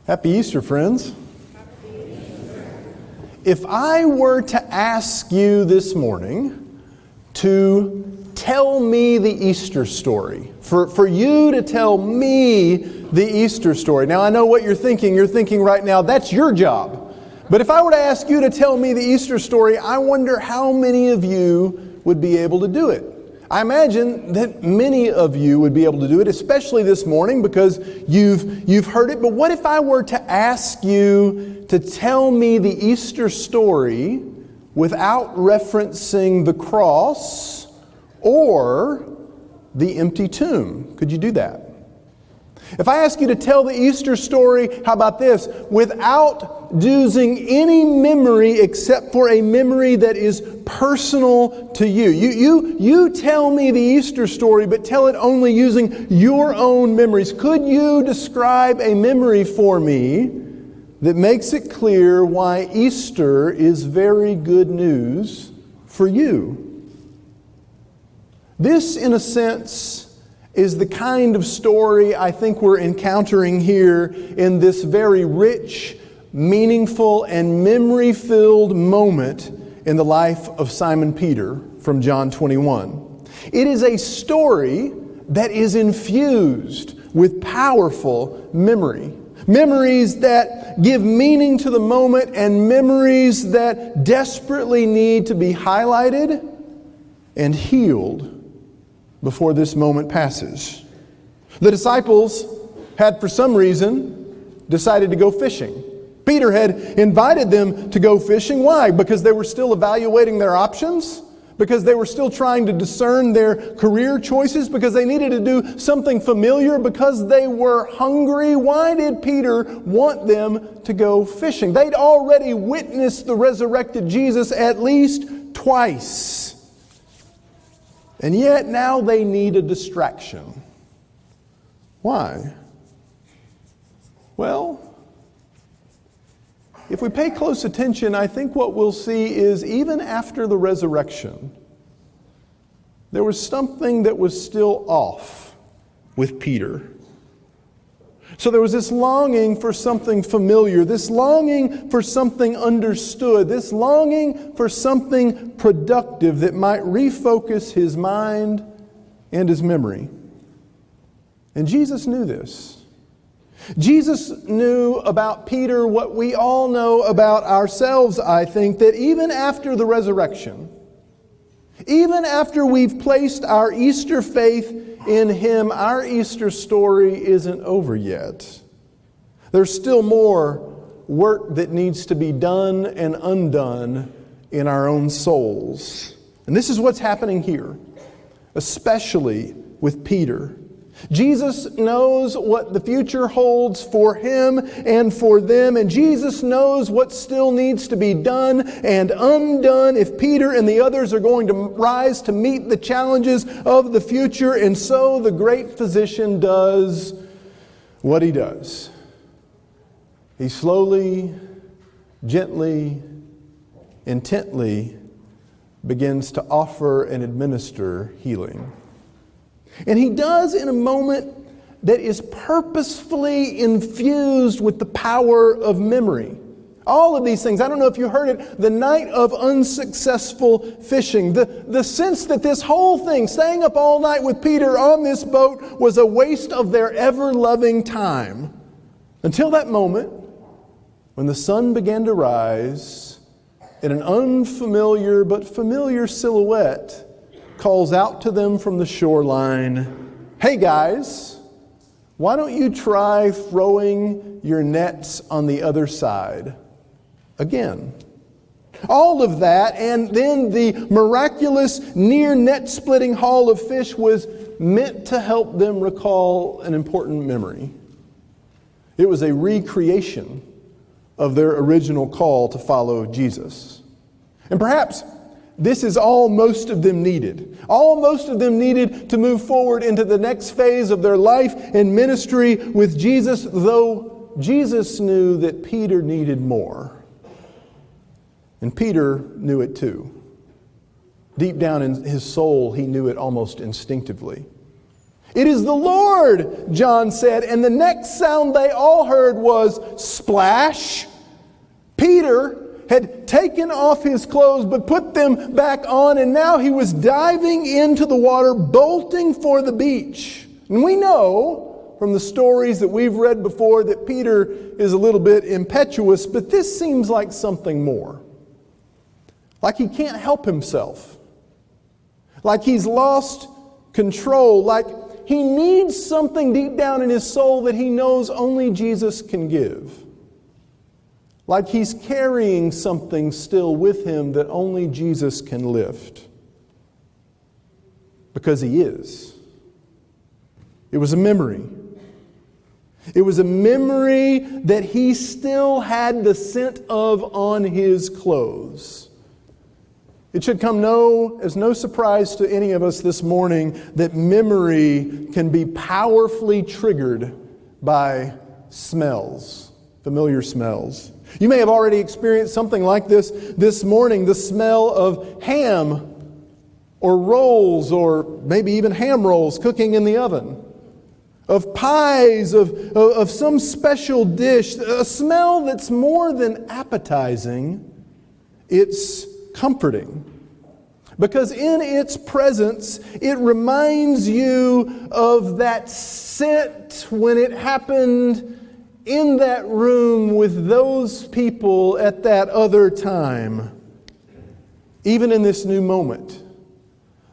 Happy Easter, friends. If I were to ask you this morning to tell me the Easter story, for you to tell me the Easter story. Now, I know what you're thinking. You're thinking right now, that's your job. But if I were to ask you to tell me the Easter story, I wonder how many of you would be able to do it. I imagine that many of you would be able to do it, especially this morning because you've heard it. But what if I were to ask you to tell me the Easter story without referencing the cross or the empty tomb? Could you do that? If I ask you to tell the Easter story, how about this? Without using any memory except for a memory that is personal to you. You tell me the Easter story, but tell it only using your own memories. Could you describe a memory for me that makes it clear why Easter is very good news for you? This, in a sense, is the kind of story I think we're encountering here in this very rich, meaningful, and memory-filled moment in the life of Simon Peter from John 21. It is a story that is infused with powerful memory. Memories that give meaning to the moment and memories that desperately need to be highlighted and healed before this moment passes. The disciples had, for some reason, decided to go fishing. Peter had invited them to go fishing. Why? Because they were still evaluating their options? Because they were still trying to discern their career choices? Because they needed to do something familiar? Because they were hungry? Why did Peter want them to go fishing? They'd already witnessed the resurrected Jesus at least twice. And yet now they need a distraction. Why? Well, if we pay close attention, I think what we'll see is even after the resurrection, there was something that was still off with Peter. So there was this longing for something familiar, this longing for something understood, this longing for something productive that might refocus his mind and his memory. And Jesus knew this. Jesus knew about Peter what we all know about ourselves, I think, that even after the resurrection, even after we've placed our Easter faith in Him, our Easter story isn't over yet. There's still more work that needs to be done and undone in our own souls. And this is what's happening here, especially with Peter. Jesus knows what the future holds for him and for them, and Jesus knows what still needs to be done and undone if Peter and the others are going to rise to meet the challenges of the future. And so the great physician does what he does. He slowly, gently, intently begins to offer and administer healing. And he does in a moment that is purposefully infused with the power of memory. All of these things, I don't know if you heard it, the night of unsuccessful fishing, the sense that this whole thing, staying up all night with Peter on this boat, was a waste of their ever-loving time. Until that moment when the sun began to rise and an unfamiliar but familiar silhouette calls out to them from the shoreline, "Hey guys, why don't you try throwing your nets on the other side again?" All of that, and then the miraculous near net-splitting haul of fish was meant to help them recall an important memory. It was a recreation of their original call to follow Jesus. And perhaps this is all most of them needed. All most of them needed to move forward into the next phase of their life and ministry with Jesus, though Jesus knew that Peter needed more. And Peter knew it too. Deep down in his soul, he knew it almost instinctively. "It is the Lord," John said, and the next sound they all heard was splash. Peter had taken off his clothes but put them back on, and now he was diving into the water, bolting for the beach. And we know from the stories that we've read before that Peter is a little bit impetuous, but this seems like something more. Like he can't help himself. Like he's lost control. Like he needs something deep down in his soul that he knows only Jesus can give. Like he's carrying something still with him that only Jesus can lift. Because he is. It was a memory. It was a memory that he still had the scent of on his clothes. It should come as no surprise to any of us this morning that memory can be powerfully triggered by smells, familiar smells. You may have already experienced something like this morning, the smell of ham or rolls, or maybe even ham rolls cooking in the oven, of pies, of some special dish, a smell that's more than appetizing, it's comforting. Because in its presence, it reminds you of that scent when it happened in that room with those people at that other time. Even in this new moment,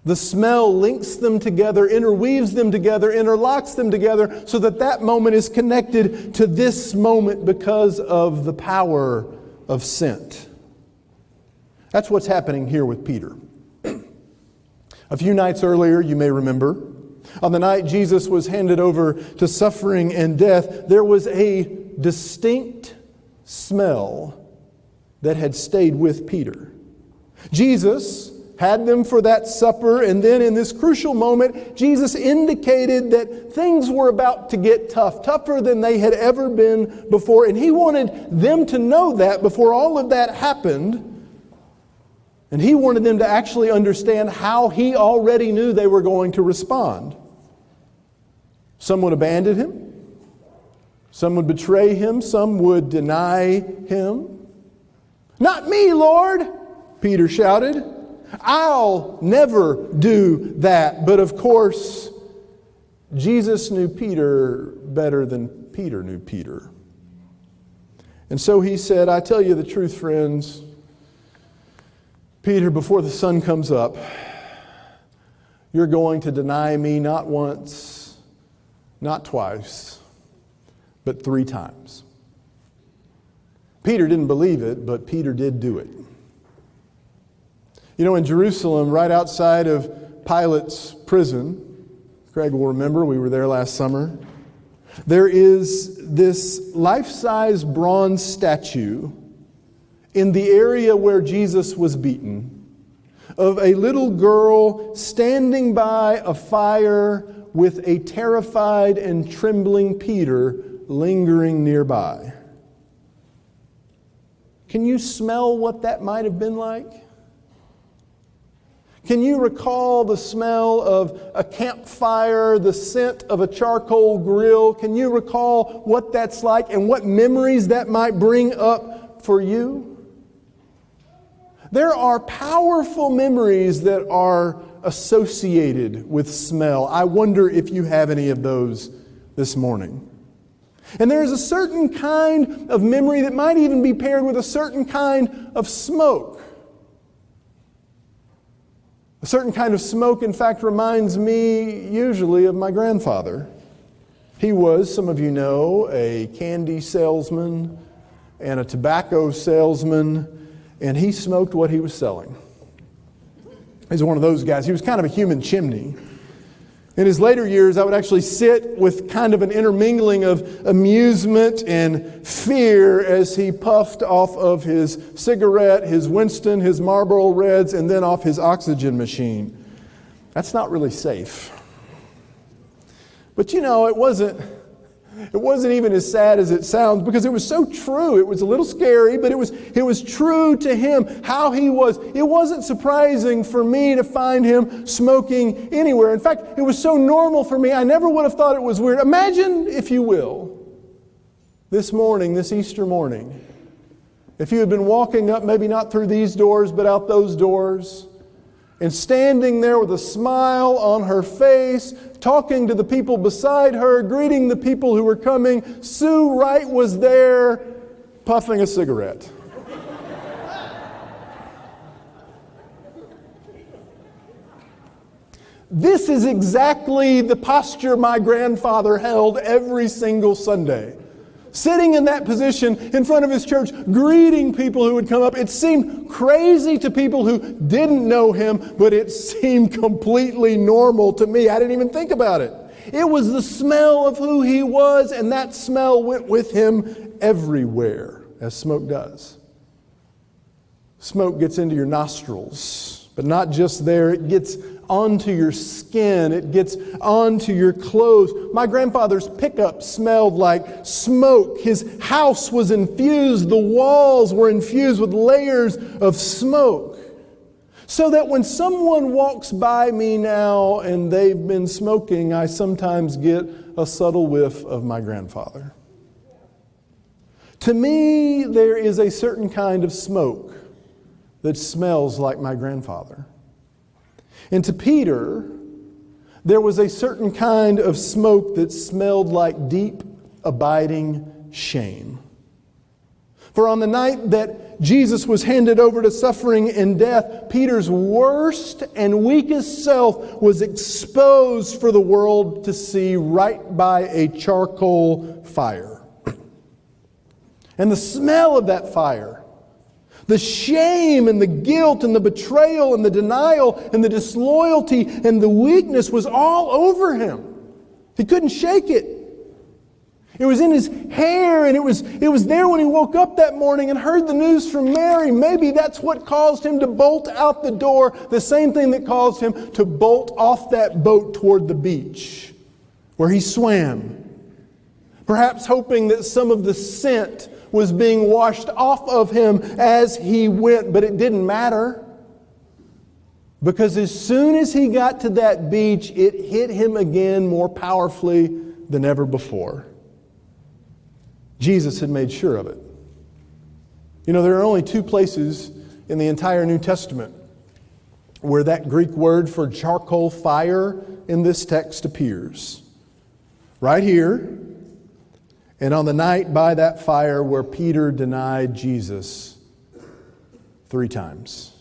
the smell links them together, interweaves them together, interlocks them together so that that moment is connected to this moment because of the power of scent. That's what's happening here with Peter. A few nights earlier, you may remember, on the night Jesus was handed over to suffering and death, there was a distinct smell that had stayed with Peter. Jesus had them for that supper, and then in this crucial moment, Jesus indicated that things were about to get tough, tougher than they had ever been before, and he wanted them to know that before all of that happened. And he wanted them to actually understand how he already knew they were going to respond. Some would abandon him. Some would betray him. Some would deny him. "Not me, Lord," Peter shouted. "I'll never do that." But of course, Jesus knew Peter better than Peter knew Peter. And so he said, "I tell you the truth, friends, Peter, before the sun comes up, you're going to deny me not once, not twice, but 3 times." Peter didn't believe it, but Peter did do it. You know, in Jerusalem, right outside of Pilate's prison, Craig will remember, we were there last summer, there is this life-size bronze statue in the area where Jesus was beaten, of a little girl standing by a fire with a terrified and trembling Peter lingering nearby. Can you smell what that might have been like? Can you recall the smell of a campfire, the scent of a charcoal grill? Can you recall what that's like and what memories that might bring up for you? There are powerful memories that are associated with smell. I wonder if you have any of those this morning. And there is a certain kind of memory that might even be paired with a certain kind of smoke. A certain kind of smoke, in fact, reminds me usually of my grandfather. He was, some of you know, a candy salesman and a tobacco salesman, and he smoked what he was selling. He's one of those guys. He was kind of a human chimney. In his later years, I would actually sit with kind of an intermingling of amusement and fear as he puffed off of his cigarette, his Winston, his Marlboro Reds, and then off his oxygen machine. That's not really safe. But you know, it wasn't It wasn't even as sad as it sounds because it was so true. It was a little scary, but it was true to him, how he was. It wasn't surprising for me to find him smoking anywhere. In fact, it was so normal for me, I never would have thought it was weird. Imagine, if you will, this morning, this Easter morning, if you had been walking up, maybe not through these doors, but out those doors, and standing there with a smile on her face, talking to the people beside her, greeting the people who were coming. Sue Wright was there, puffing a cigarette. This is exactly the posture my grandfather held every single Sunday. Sitting in that position in front of his church, greeting people who would come up. It seemed crazy to people who didn't know him, but it seemed completely normal to me. I didn't even think about it. It was the smell of who he was, and that smell went with him everywhere, as smoke does. Smoke gets into your nostrils, but not just there. It gets onto your skin. It gets onto your clothes. My grandfather's pickup smelled like smoke. His house was infused. The walls were infused with layers of smoke. So that when someone walks by me now and they've been smoking, I sometimes get a subtle whiff of my grandfather. To me, there is a certain kind of smoke that smells like my grandfather. And to Peter, there was a certain kind of smoke that smelled like deep, abiding shame. For on the night that Jesus was handed over to suffering and death, Peter's worst and weakest self was exposed for the world to see right by a charcoal fire. And the smell of that fire, the shame and the guilt and the betrayal and the denial and the disloyalty and the weakness was all over him. He couldn't shake it. It was in his hair, and it was there when he woke up that morning and heard the news from Mary. Maybe that's what caused him to bolt out the door, the same thing that caused him to bolt off that boat toward the beach where he swam. Perhaps hoping that some of the scent was being washed off of him as he went, but it didn't matter. Because as soon as he got to that beach, it hit him again more powerfully than ever before. Jesus had made sure of it. You know, there are only two places in the entire New Testament where that Greek word for charcoal fire in this text appears. Right here, and on the night by that fire where Peter denied Jesus 3 times.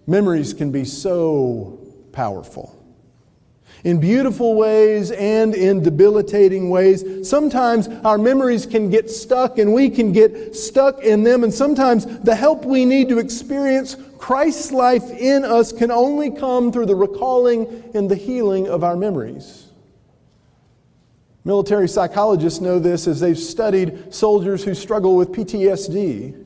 Memories can be so powerful. In beautiful ways and in debilitating ways. Sometimes our memories can get stuck and we can get stuck in them. And sometimes the help we need to experience Christ's life in us can only come through the recalling and the healing of our memories. Military psychologists know this as they've studied soldiers who struggle with PTSD.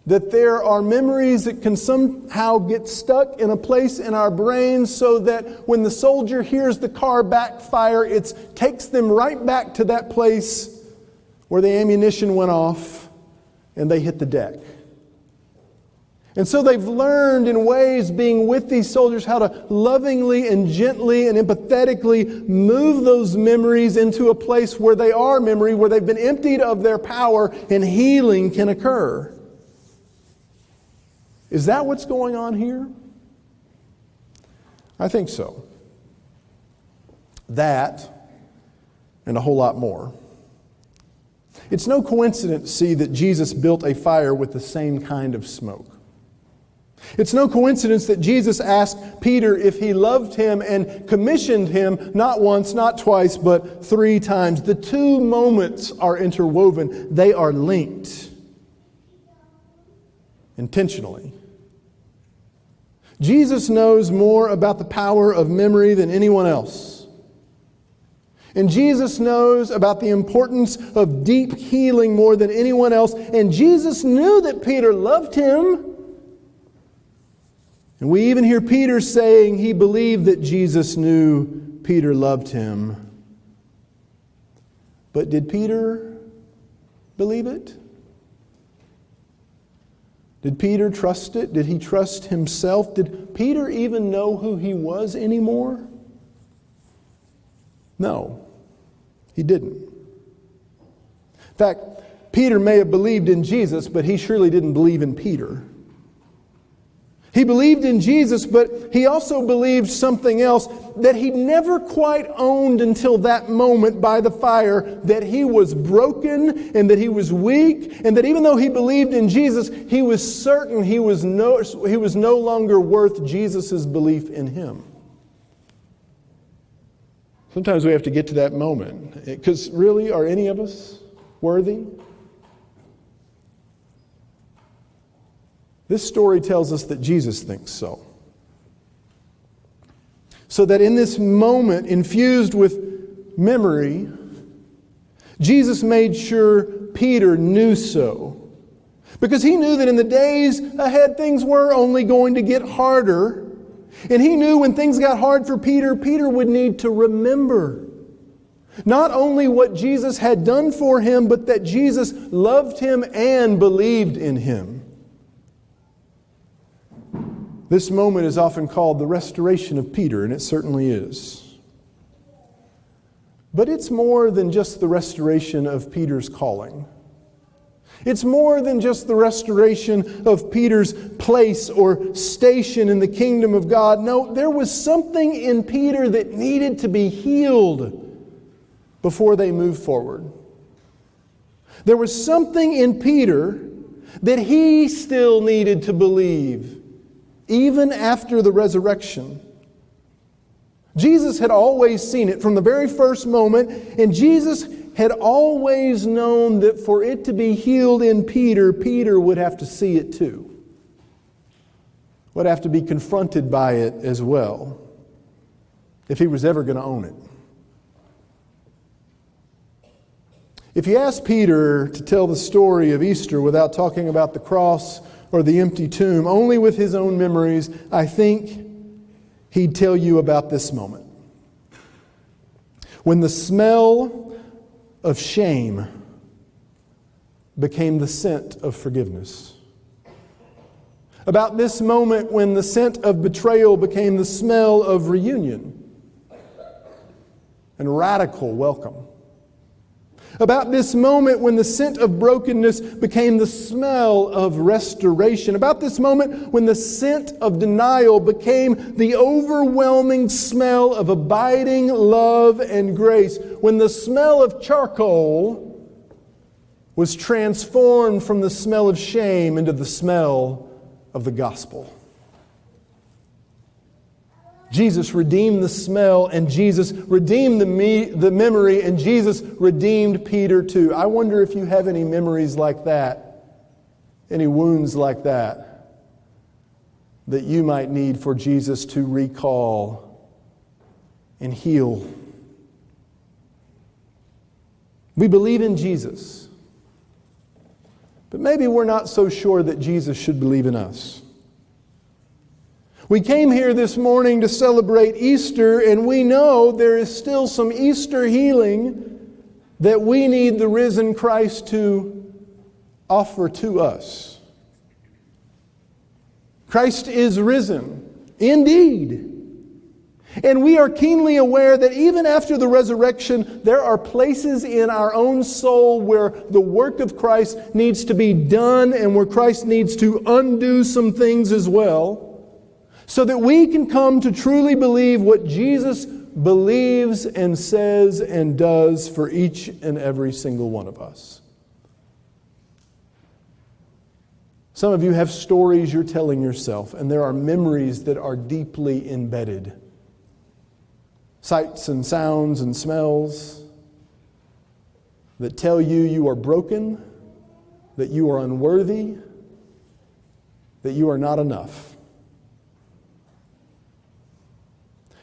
That there are memories that can somehow get stuck in a place in our brains so that when the soldier hears the car backfire, it takes them right back to that place where the ammunition went off and they hit the deck. And so they've learned in ways, being with these soldiers, how to lovingly and gently and empathetically move those memories into a place where they are memory, where they've been emptied of their power and healing can occur. Is that what's going on here? I think so. That and a whole lot more. It's no coincidence, see, that Jesus built a fire with the same kind of smoke. It's no coincidence that Jesus asked Peter if he loved him and commissioned him not once, not twice, but 3 times. The 2 moments are interwoven. They are linked intentionally. Jesus knows more about the power of memory than anyone else. And Jesus knows about the importance of deep healing more than anyone else. And Jesus knew that Peter loved him. And we even hear Peter saying he believed that Jesus knew Peter loved him But did Peter believe it? Did Peter trust it? Did he trust himself? Did Peter even know who he was anymore? No, he didn't. In fact, Peter may have believed in Jesus, but he surely didn't believe in Peter. He believed in Jesus, but he also believed something else that he never quite owned until that moment by the fire, that he was broken and that he was weak, and that even though he believed in Jesus, he was certain he was no longer worth Jesus' belief in him. Sometimes we have to get to that moment, because really, are any of us worthy? This story tells us that Jesus thinks so. So that in this moment, infused with memory, Jesus made sure Peter knew so. Because he knew that in the days ahead, things were only going to get harder. And he knew when things got hard for Peter, Peter would need to remember not only what Jesus had done for him, but that Jesus loved him and believed in him. This moment is often called the restoration of Peter, and it certainly is. But it's more than just the restoration of Peter's calling. It's more than just the restoration of Peter's place or station in the kingdom of God. No, there was something in Peter that needed to be healed before they moved forward. There was something in Peter that he still needed to believe, even after the resurrection. Jesus had always seen it from the very first moment, and Jesus had always known that for it to be healed in Peter, Peter would have to see it too. Would have to be confronted by it as well, if he was ever going to own it. If you ask Peter to tell the story of Easter without talking about the cross or the empty tomb, only with his own memories, I think he'd tell you about this moment. When the smell of shame became the scent of forgiveness. About this moment when the scent of betrayal became the smell of reunion and radical welcome. About this moment when the scent of brokenness became the smell of restoration. About this moment when the scent of denial became the overwhelming smell of abiding love and grace. When the smell of charcoal was transformed from the smell of shame into the smell of the gospel. Jesus redeemed the smell, and Jesus redeemed the memory, and Jesus redeemed Peter too. I wonder if you have any memories like that, any wounds like that, that you might need for Jesus to recall and heal. We believe in Jesus, but maybe we're not so sure that Jesus should believe in us. We came here this morning to celebrate Easter, and we know there is still some Easter healing that we need the risen Christ to offer to us. Christ is risen, indeed. And we are keenly aware that even after the resurrection, there are places in our own soul where the work of Christ needs to be done and where Christ needs to undo some things as well, so that we can come to truly believe what Jesus believes and says and does for each and every single one of us. Some of you have stories you're telling yourself, and there are memories that are deeply embedded. Sights and sounds and smells that tell you you are broken, that you are unworthy, that you are not enough.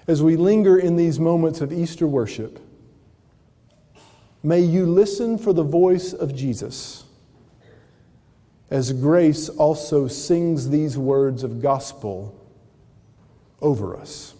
As we linger in these moments of Easter worship, may you listen for the voice of Jesus, as grace also sings these words of gospel over us.